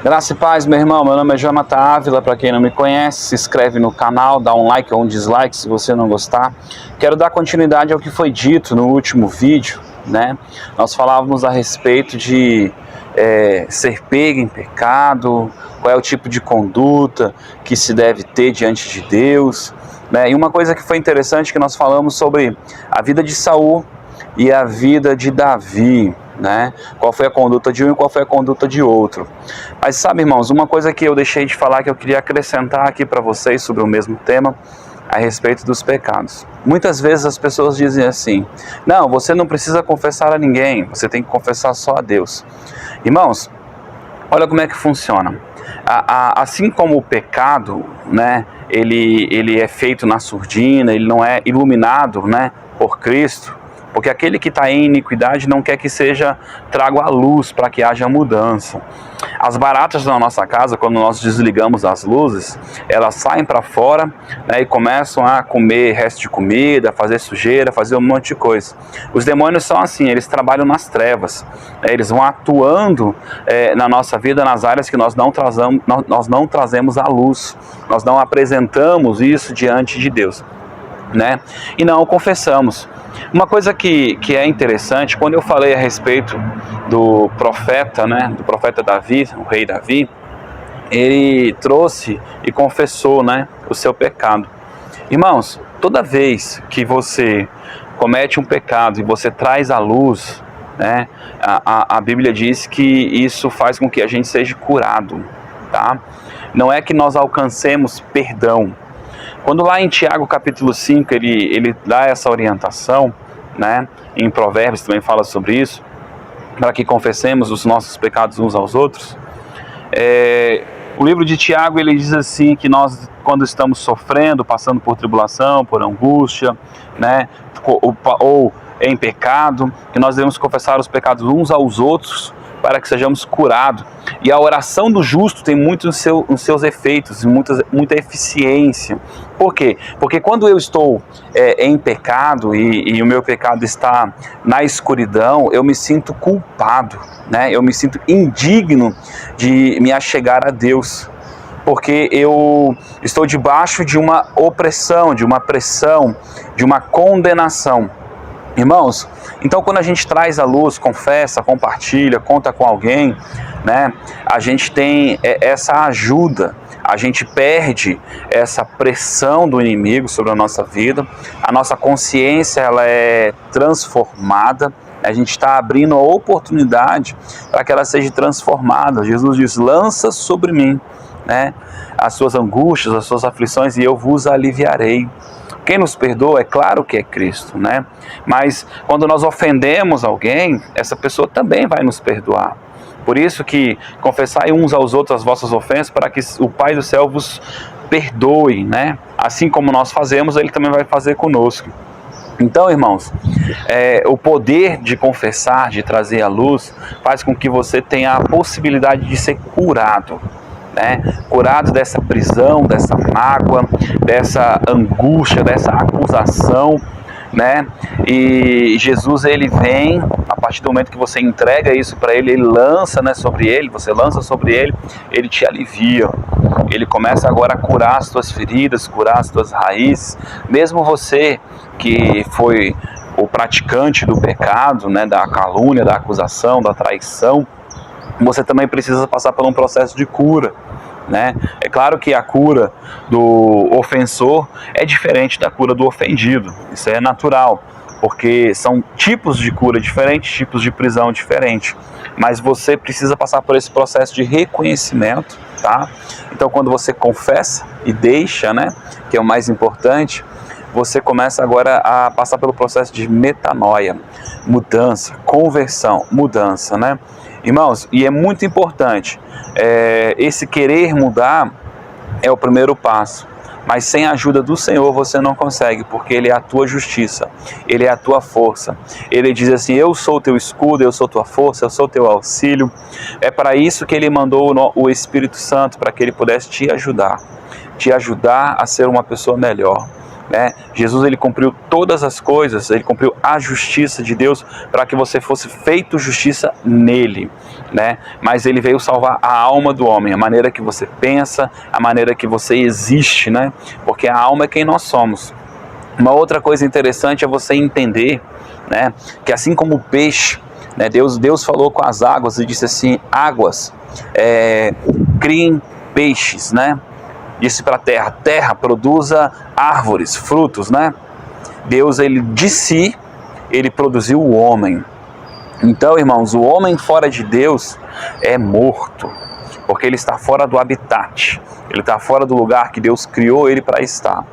Graça e paz, meu irmão. Meu nome é Jonathan Ávila. Para quem não me conhece, se inscreve no canal, dá um like ou um dislike se você não gostar. Quero dar continuidade ao que foi dito no último vídeo, né? Nós falávamos a respeito de ser pego em pecado, qual é o tipo de conduta que se deve ter diante de Deus, né? E uma coisa que foi interessante que nós falamos sobre a vida de Saul e a vida de Davi, né? Qual foi a conduta de um e qual foi a conduta de outro. Mas sabe, irmãos, uma coisa que eu deixei de falar que eu queria acrescentar aqui para vocês sobre o mesmo tema, a respeito dos pecados. Muitas vezes as pessoas dizem assim: não, você não precisa confessar a ninguém, você tem que confessar só a Deus. Irmãos, olha como é que funciona. Assim como o pecado, né, ele é feito na surdina, ele não é iluminado, né, por Cristo, porque aquele que está em iniquidade não quer que seja trago à luz para que haja mudança. As baratas na nossa casa, quando nós desligamos as luzes, elas saem para fora, né, e começam a comer resto de comida, fazer sujeira, fazer um monte de coisa. Os demônios são assim, eles trabalham nas trevas, né, eles vão atuando na nossa vida, nas áreas que nós não trazemos à luz, nós não apresentamos isso diante de Deus, né, e não confessamos. Uma coisa que é interessante, quando eu falei a respeito do profeta, né, do profeta Davi, o rei Davi, ele trouxe e confessou, né, o seu pecado. Irmãos, toda vez que você comete um pecado e você traz à luz, né, a Bíblia diz que isso faz com que a gente seja curado, tá? Não é que nós alcancemos perdão. Quando lá em Tiago capítulo 5 ele dá essa orientação, né, em Provérbios também fala sobre isso, para que confessemos os nossos pecados uns aos outros. O livro de Tiago ele diz assim que nós, quando estamos sofrendo, passando por tribulação, por angústia, né, ou em pecado, que nós devemos confessar os pecados uns aos outros para que sejamos curados. E a oração do justo tem muito os seus efeitos, muita eficiência. Por quê? Porque quando eu estou em pecado e o meu pecado está na escuridão, eu me sinto culpado, né? Eu me sinto indigno de me achegar a Deus, porque eu estou debaixo de uma opressão, de uma pressão, de uma condenação. Irmãos, então quando a gente traz a luz, confessa, compartilha, conta com alguém, né, a gente tem essa ajuda, a gente perde essa pressão do inimigo sobre a nossa vida, a nossa consciência ela é transformada, a gente está abrindo a oportunidade para que ela seja transformada. Jesus diz: lança sobre mim, né, as suas angústias, as suas aflições e eu vos aliviarei. Quem nos perdoa, é claro que é Cristo, né? Mas quando nós ofendemos alguém, essa pessoa também vai nos perdoar. Por isso que confessai uns aos outros as vossas ofensas, para que o Pai do céu vos perdoe, né? Assim como nós fazemos, Ele também vai fazer conosco. Então, irmãos, o poder de confessar, de trazer à luz, faz com que você tenha a possibilidade de ser curado, né? Curado dessa prisão, dessa mágoa, dessa angústia, dessa acusação, né? E Jesus ele vem, a partir do momento que você entrega isso para ele, ele lança, né, sobre ele, você lança sobre ele, ele te alivia. Ele começa agora a curar as tuas feridas, curar as tuas raízes. Mesmo você que foi o praticante do pecado, né, da calúnia, da acusação, da traição, você também precisa passar por um processo de cura, né? É claro que a cura do ofensor é diferente da cura do ofendido, isso é natural, porque são tipos de cura diferentes, tipos de prisão diferentes, mas você precisa passar por esse processo de reconhecimento, tá? Então quando você confessa e deixa, né, que é o mais importante, você começa agora a passar pelo processo de metanoia, mudança, conversão, mudança, né? Irmãos, e é muito importante, esse querer mudar é o primeiro passo, mas sem a ajuda do Senhor você não consegue, porque Ele é a tua justiça, Ele é a tua força. Ele diz assim: eu sou o teu escudo, eu sou tua força, eu sou teu auxílio. É para isso que Ele mandou o Espírito Santo, para que Ele pudesse te ajudar a ser uma pessoa melhor, né? Jesus, ele cumpriu todas as coisas, ele cumpriu a justiça de Deus para que você fosse feito justiça nele, né? Mas ele veio salvar a alma do homem, a maneira que você pensa, a maneira que você existe, né? Porque a alma é quem nós somos. Uma outra coisa interessante é você entender, né, que assim como o peixe, né, Deus falou com as águas e disse assim: águas, criem peixes, né? Disse para a terra produza árvores, frutos, né? Deus, ele de si, ele produziu o homem. Então, irmãos, o homem fora de Deus é morto, porque ele está fora do habitat, ele está fora do lugar que Deus criou ele para estar.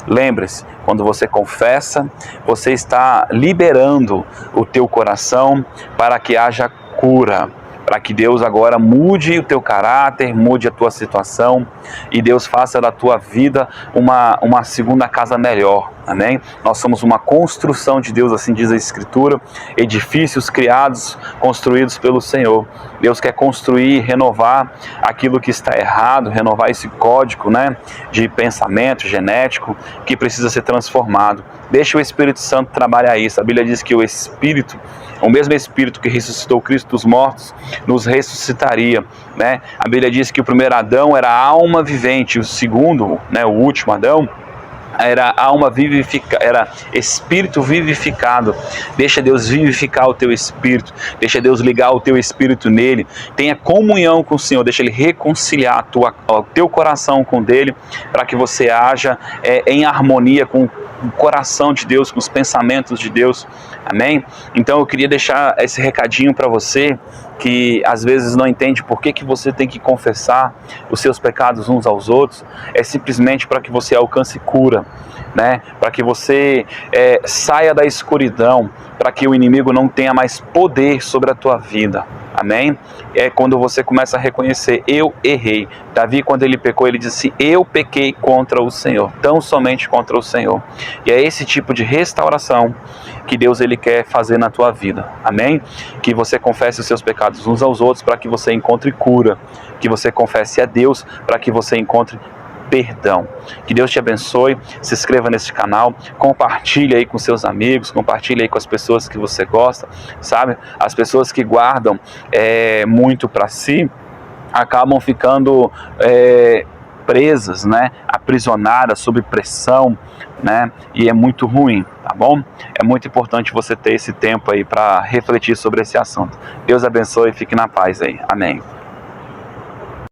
Lembre-se, quando você confessa, você está liberando o teu coração para que haja cura, para que Deus agora mude o teu caráter, mude a tua situação e Deus faça da tua vida uma segunda casa melhor, amém? Nós somos uma construção de Deus, assim diz a Escritura, edifícios criados, construídos pelo Senhor. Deus quer construir, renovar aquilo que está errado, renovar esse código, né, de pensamento genético que precisa ser transformado. Deixa o Espírito Santo trabalhar isso. A Bíblia diz que o Espírito, o mesmo Espírito que ressuscitou Cristo dos mortos, nos ressuscitaria, né? A Bíblia diz que o primeiro Adão era alma vivente, o segundo, né, o último Adão, era alma vivificada, era espírito vivificado. Deixa Deus vivificar o teu espírito, deixa Deus ligar o teu espírito nele, tenha comunhão com o Senhor, deixa Ele reconciliar o teu coração com o dele, para que você haja em harmonia com o coração de Deus, com os pensamentos de Deus, amém? Então eu queria deixar esse recadinho para você, que às vezes não entende por que você tem que confessar os seus pecados uns aos outros. É simplesmente para que você alcance cura, né? Para que você saia da escuridão, para que o inimigo não tenha mais poder sobre a tua vida, amém? É quando você começa a reconhecer: eu errei. Davi, quando ele pecou, ele disse: eu pequei contra o Senhor, tão somente contra o Senhor. E é esse tipo de restauração que Deus, ele quer fazer na tua vida, amém? Que você confesse os seus pecados uns aos outros para que você encontre cura, que você confesse a Deus para que você encontre perdão. Que Deus te abençoe. Se inscreva nesse canal, compartilhe aí com seus amigos, compartilhe aí com as pessoas que você gosta, sabe? As pessoas que guardam muito para si acabam ficando presas, né? Aprisionadas, sob pressão, né? E é muito ruim, tá bom? É muito importante você ter esse tempo aí para refletir sobre esse assunto. Deus abençoe e fique na paz aí. Amém.